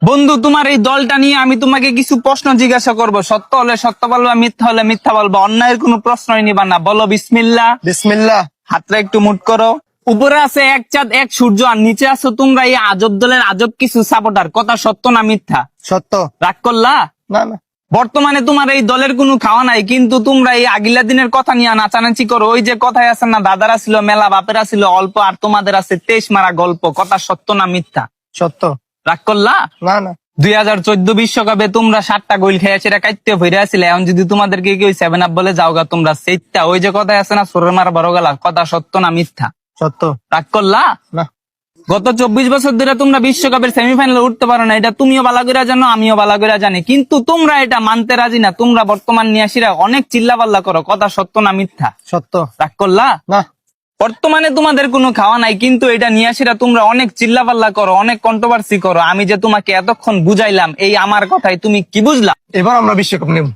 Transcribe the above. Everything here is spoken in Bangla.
বন্ধু, তোমার এই দলটা নিয়ে আমি তোমাকে কিছু প্রশ্ন জিজ্ঞাসা করব। সত্য হলে সত্য বলবা, মিথ্যা হলে মিথ্যা বলবা। অন্যায়ের কোনো প্রশ্নই নিবা না। বলো বিসমিল্লাহ। বিসমিল্লাহ। হাতটা একটু মুট করো। উপরে আছে এক চাঁদ এক সূর্য, আর নিচে আছো তোমরা এই আজব দলের আজব কিছু সাপোর্টার। কথা সত্য না মিথ্যা? সত্য। রাগ করলা? না না। বর্তমানে তোমার এই দলের কোনো খাওয়া নাই, কিন্তু তোমরা এই আগিলা দিনের কথা নিয়ে নাচানাচি করো। ওই যে কথায় আছে না, দাদারা ছিল মেলা, বাপেরা ছিল অল্প, আর তোমাদের আছে 23 মারা গল্প। কথা সত্য না মিথ্যা? সত্য। রাগ করলা? না না। 2014 বিশ্বকাপে তোমরা 7টা গোল খেয়ে সেটা কাটতে ভরে আসলে। এখন যদি তোমাদেরকে কেউ 7 আপ বলে যাওগা, তোমরা সেইটা ওই যে কথায় আছে না, সোরের মারা বড় গেলা। কথা সত্য না মিথ্যা? সত্য। রাগ করলা? না। গত 24 বছর ধরে তোমরা বিশ্বকাপের সেমিফাইনালে উঠতে পারো না, এটা তুমিও ভালো করে জানো, আমিও ভালো করে জানি। কিন্তু তোমরা এটা মানতে রাজি না। তোমরা বর্তমান নিয়াসীরা অনেক চিল্লাপাল্লা করো। কথা সত্য না মিথ্যা? সত্য। রাগ করলা? না। বর্তমানে তোমাদের কোনো খাওয়া নাই, কিন্তু এটা নিয়াসীরা তোমরা অনেক চিল্লাপাল্লা করো, অনেক কন্ট্রোভার্সি করো। আমি যে তোমাকে এতক্ষণ বুঝাইলাম, এই আমার কথাই তুমি কি বুঝলা? এবার আমরা বিশ্বকাপ নেব।